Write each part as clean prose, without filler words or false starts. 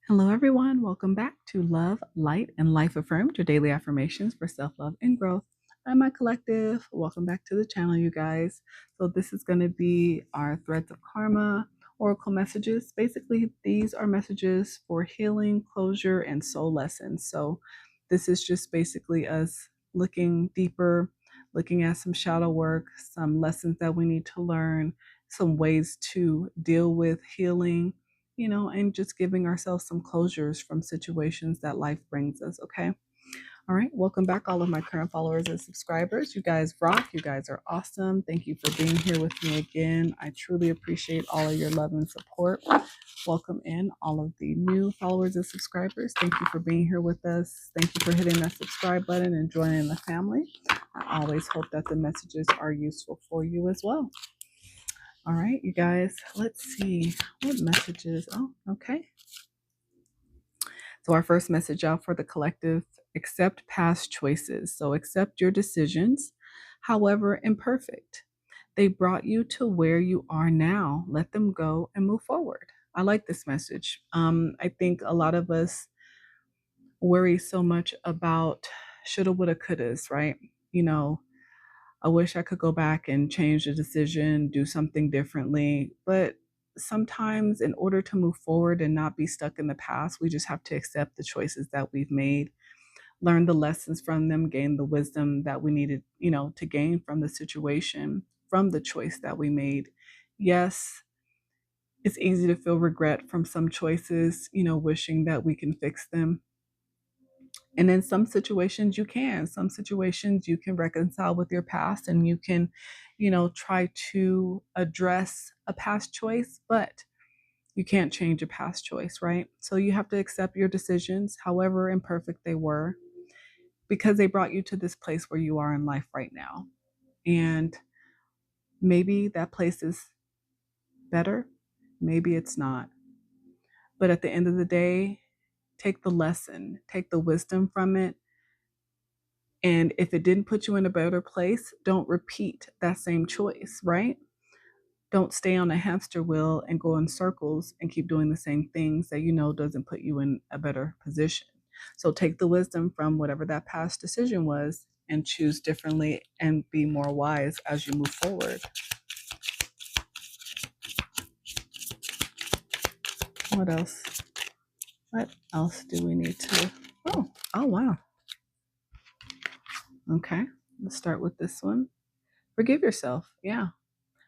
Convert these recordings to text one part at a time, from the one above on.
Hello, everyone. Welcome back to Love, Light, and Life Affirmed, your daily affirmations for self love and growth. I'm my collective. Welcome back to the channel, you guys. So, this is going to be our Threads of Karma Oracle messages. Basically, these are messages for healing, closure, and soul lessons. So, this is just basically us looking deeper, looking at some shadow work, some lessons that we need to learn, some ways to deal with healing, and just giving ourselves some closures from situations that life brings us. Okay. All right. Welcome back, all of my current followers and subscribers. You guys rock. You guys are awesome. Thank you for being here with me again. I truly appreciate all of your love and support. Welcome in all of the new followers and subscribers. Thank you for being here with us. Thank you for hitting that subscribe button and joining the family. I always hope that the messages are useful for you as well. All right, you guys, let's see what messages. Oh, okay. So, our first message out for the collective: accept past choices. So, accept your decisions, however imperfect. They brought you to where you are now. Let them go and move forward. I like this message. I think a lot of us worry so much about shoulda, woulda, couldas, right? You know, I wish I could go back and change the decision, do something differently. But sometimes, in order to move forward and not be stuck in the past, we just have to accept the choices that we've made, learn the lessons from them, gain the wisdom that we needed, to gain from the situation, from the choice that we made. Yes, it's easy to feel regret from some choices, wishing that we can fix them. And in some situations, some situations you can reconcile with your past, and you can, try to address a past choice, but you can't change a past choice, right? So you have to accept your decisions, however imperfect they were, because they brought you to this place where you are in life right now. And maybe that place is better, maybe it's not. But at the end of the day, take the lesson, take the wisdom from it. And if it didn't put you in a better place, don't repeat that same choice, right? Don't stay on a hamster wheel and go in circles and keep doing the same things that doesn't put you in a better position. So take the wisdom from whatever that past decision was and choose differently and be more wise as you move forward. What else? What else do we need to? Oh, wow. Okay, let's start with this one. Forgive yourself. Yeah.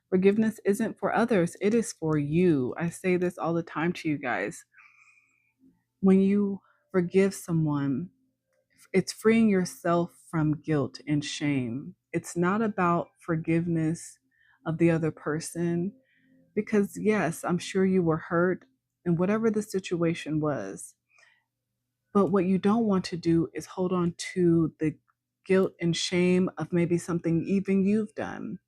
Forgiveness isn't for others, it is for you. I say this all the time to you guys. When you forgive someone, it's freeing yourself from guilt and shame. It's not about forgiveness of the other person, because, yes, I'm sure you were hurt in whatever the situation was. But what you don't want to do is hold on to the guilt and shame of maybe something even you've done,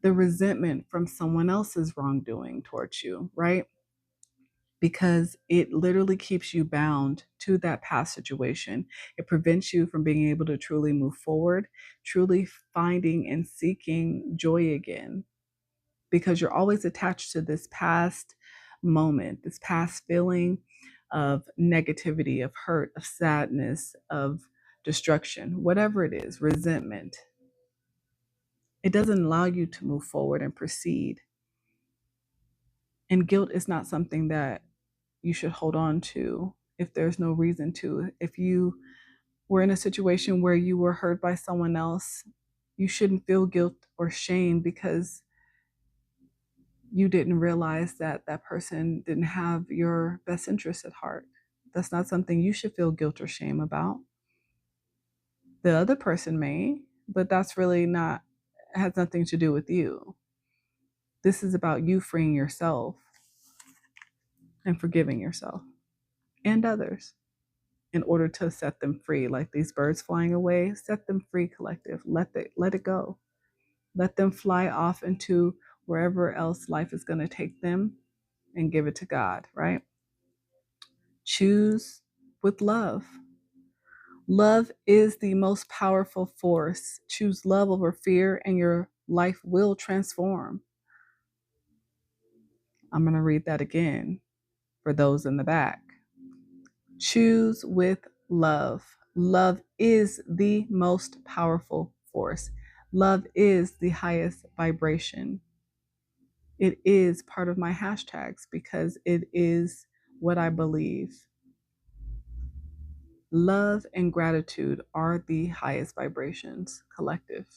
the resentment from someone else's wrongdoing towards you, right? Because it literally keeps you bound to that past situation. It prevents you from being able to truly move forward, truly finding and seeking joy again, because you're always attached to this past moment, this past feeling of negativity, of hurt, of sadness, of destruction, whatever it is, resentment. It doesn't allow you to move forward and proceed. And guilt is not something that you should hold on to if there's no reason to. If you were in a situation where you were hurt by someone else, you shouldn't feel guilt or shame because you didn't realize that that person didn't have your best interest at heart. That's not something you should feel guilt or shame about. The other person may, but that's really not, has nothing to do with you. This is about you freeing yourself and forgiving yourself and others in order to set them free. Like these birds flying away, set them free, collective. Let it go. Let them fly off into wherever else life is going to take them, and give it to God, right? Choose with love. Love is the most powerful force. Choose love over fear, and your life will transform. I'm going to read that again for those in the back. Choose with love. Love is the most powerful force. Love is the highest vibration. It is part of my hashtags because it is what I believe. Love and gratitude are the highest vibrations, collective.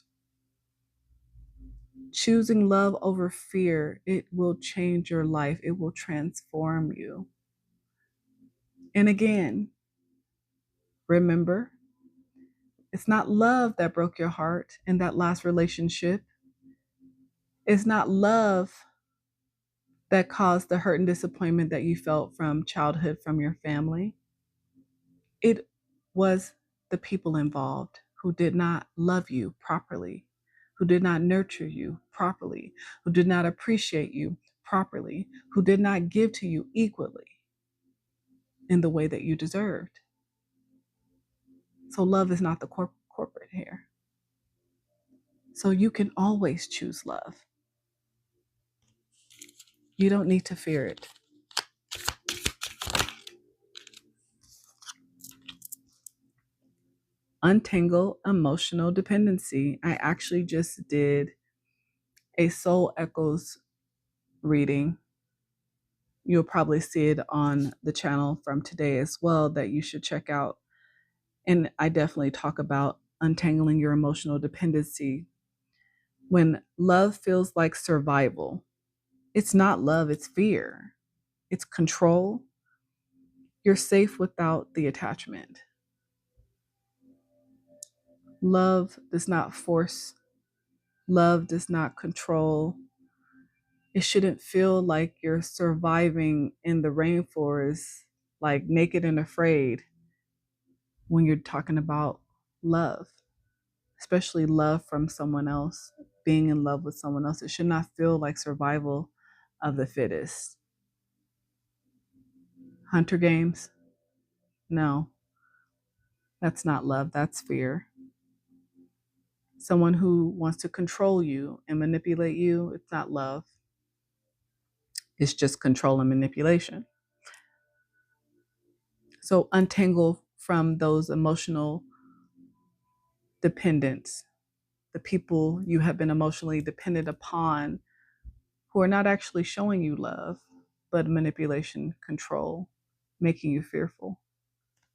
Choosing love over fear, it will change your life. It will transform you. And again, remember, it's not love that broke your heart in that last relationship. It's not love that caused the hurt and disappointment that you felt from childhood, from your family. It was the people involved who did not love you properly, who did not nurture you properly, who did not appreciate you properly, who did not give to you equally in the way that you deserved. So love is not the corporate here. So you can always choose love. You don't need to fear it. Untangle emotional dependency. I actually just did a Soul Echoes reading. You'll probably see it on the channel from today as well that you should check out. And I definitely talk about untangling your emotional dependency. When love feels like survival, it's not love, it's fear, it's control. You're safe without the attachment. Love does not force, love does not control. It shouldn't feel like you're surviving in the rainforest, like naked and afraid when you're talking about love, especially love from someone else, being in love with someone else. It should not feel like survival of the fittest. Hunter games? No, that's not love, that's fear. Someone who wants to control you and manipulate you, it's not love. It's just control and manipulation. So untangle from those emotional dependents, the people you have been emotionally dependent upon who are not actually showing you love, but manipulation, control, making you fearful,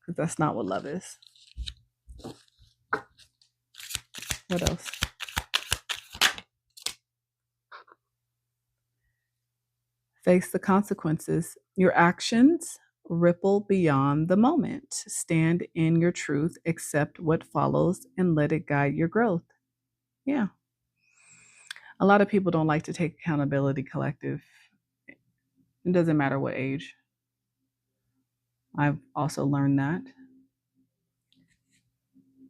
because that's not what love is. What else? Face the consequences. Your actions ripple beyond the moment. Stand in your truth, accept what follows, and let it guide your growth. Yeah. A lot of people don't like to take accountability, collective. It doesn't matter what age. I've also learned that.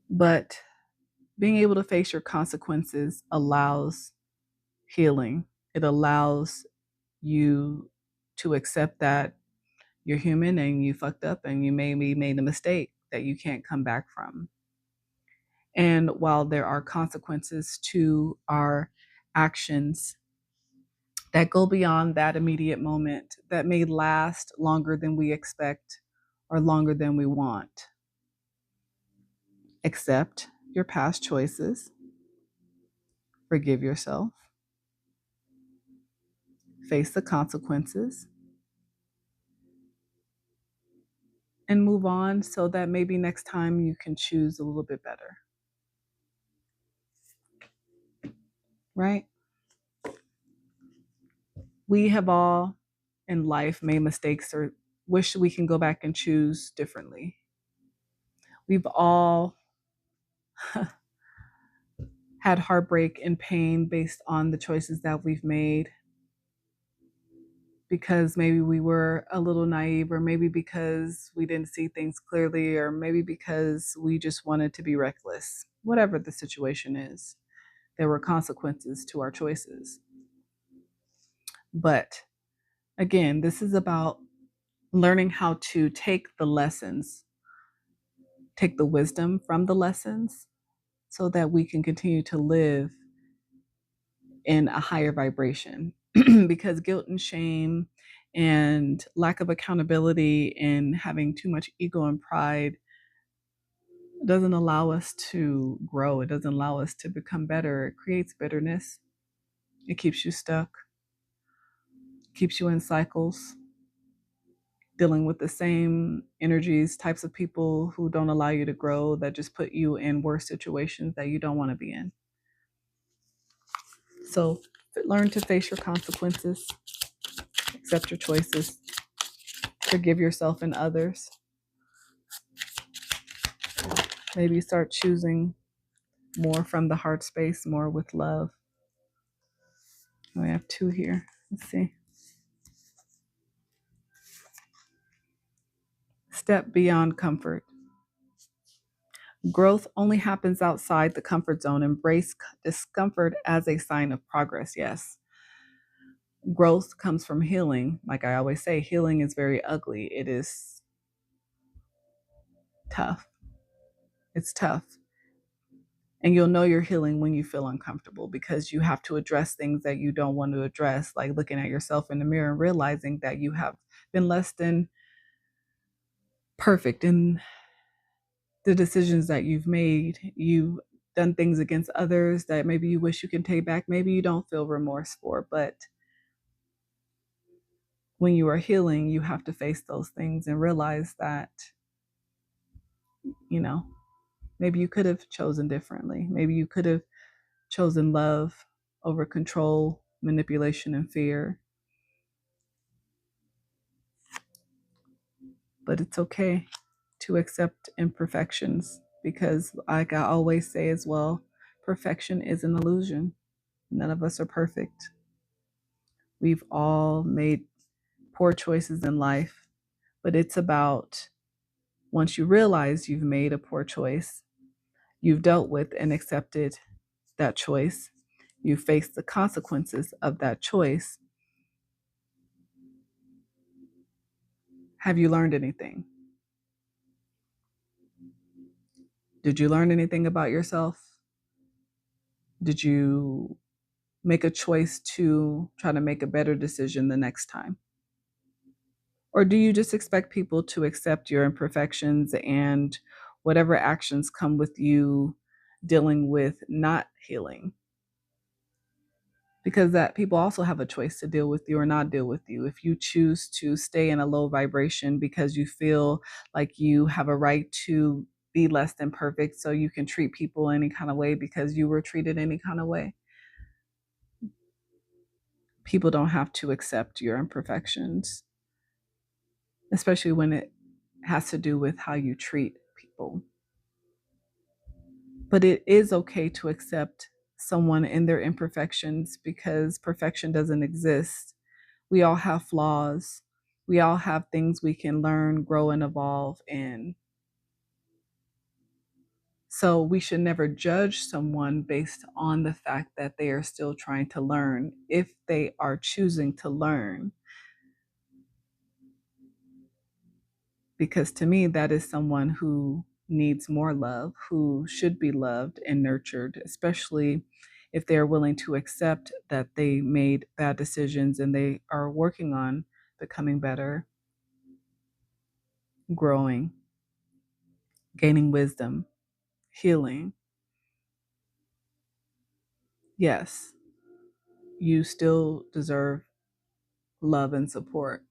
But being able to face your consequences allows healing. It allows you to accept that you're human and you fucked up and you maybe made a mistake that you can't come back from. And while there are consequences to our actions that go beyond that immediate moment, that may last longer than we expect or longer than we want, accept your past choices, forgive yourself, face the consequences, and move on so that maybe next time you can choose a little bit better. Right? We have all in life made mistakes or wish we can go back and choose differently. We've all had heartbreak and pain based on the choices that we've made because maybe we were a little naive, or maybe because we didn't see things clearly, or maybe because we just wanted to be reckless. Whatever the situation is, there were consequences to our choices. But again, this is about learning how to take the lessons, take the wisdom from the lessons, so that we can continue to live in a higher vibration. Because guilt and shame And lack of accountability and having too much ego and pride doesn't allow us to grow. It doesn't allow us to become better. It creates bitterness. It keeps you stuck, keeps you in cycles, dealing with the same energies, types of people who don't allow you to grow, that just put you in worse situations that you don't want to be in. So learn to face your consequences, accept your choices, forgive yourself and others. Maybe start choosing more from the heart space, more with love. We have 2 here. Let's see. Step beyond comfort. Growth only happens outside the comfort zone. Embrace discomfort as a sign of progress. Yes. Growth comes from healing. Like I always say, healing is very ugly. It is tough. It's tough. And you'll know you're healing when you feel uncomfortable, because you have to address things that you don't want to address, like looking at yourself in the mirror and realizing that you have been less than perfect in the decisions that you've made. You've done things against others that maybe you wish you can take back. Maybe you don't feel remorse for, but when you are healing, you have to face those things and realize that, you know, maybe you could have chosen differently. Maybe you could have chosen love over control, manipulation, and fear. But it's okay to accept imperfections, because, like I always say as well, perfection is an illusion. None of us are perfect. We've all made poor choices in life, but it's about, once you realize you've made a poor choice, you've dealt with and accepted that choice, you face the consequences of that choice. Have you learned anything? Did you learn anything about yourself? Did you make a choice to try to make a better decision the next time? Or do you just expect people to accept your imperfections and whatever actions come with you dealing with not healing? Because that people also have a choice to deal with you or not deal with you. If you choose to stay in a low vibration because you feel like you have a right to be less than perfect, so you can treat people any kind of way because you were treated any kind of way. People don't have to accept your imperfections, especially when it has to do with how you treat people. But it is okay to accept someone in their imperfections, because perfection doesn't exist. We all have flaws. We all have things we can learn, grow, and evolve in. So we should never judge someone based on the fact that they are still trying to learn, if they are choosing to learn. Because to me, that is someone who needs more love, who should be loved and nurtured, especially if they're willing to accept that they made bad decisions and they are working on becoming better, growing, gaining wisdom, healing. Yes, you still deserve love and support.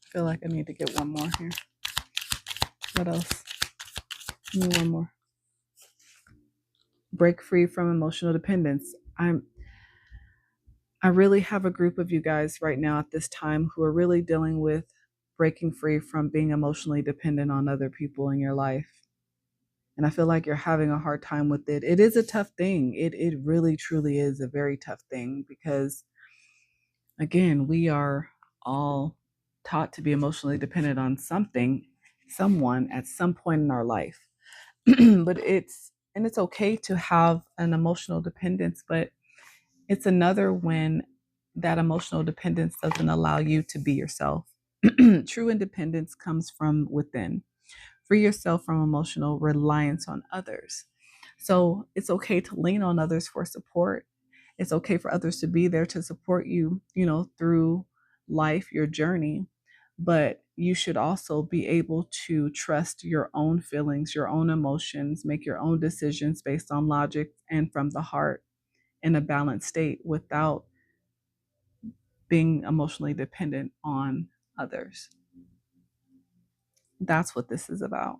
I feel like I need to get one more here. What else? Give me one more. Break free from emotional dependence. I really have a group of you guys right now at this time who are really dealing with breaking free from being emotionally dependent on other people in your life. And I feel like you're having a hard time with it. It is a tough thing. It really truly is a very tough thing, because again, we are all taught to be emotionally dependent on something, someone at some point in our life. But it's okay to have an emotional dependence, but it's another when that emotional dependence doesn't allow you to be yourself. True independence comes from within. Free yourself from emotional reliance on others. So it's okay to lean on others for support. It's okay for others to be there to support you, through life, your journey. But you should also be able to trust your own feelings, your own emotions, make your own decisions based on logic and from the heart in a balanced state without being emotionally dependent on others. That's what this is about.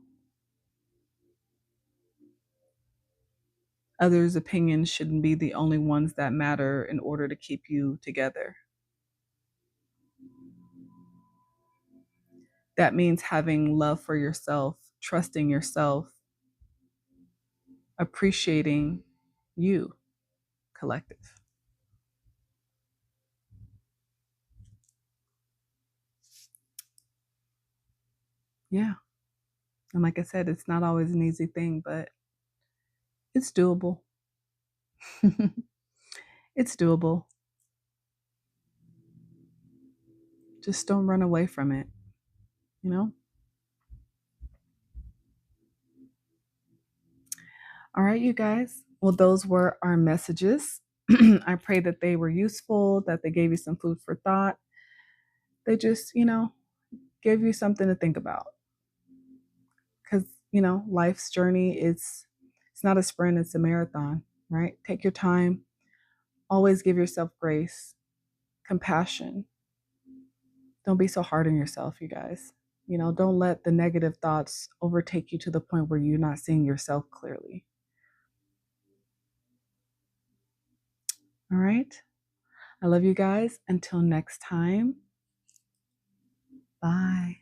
Others' opinions shouldn't be the only ones that matter in order to keep you together. That means having love for yourself, trusting yourself, appreciating you, collective. Yeah. And like I said, it's not always an easy thing, but it's doable. It's doable. Just don't run away from it, you know? All right, you guys. Well, those were our messages. I pray that they were useful, that they gave you some food for thought. They just, gave you something to think about. Because, life's journey is it's not a sprint, it's a marathon, right? Take your time. Always give yourself grace, compassion. Don't be so hard on yourself, you guys. Don't let the negative thoughts overtake you to the point where you're not seeing yourself clearly. All right. I love you guys. Until next time. Bye.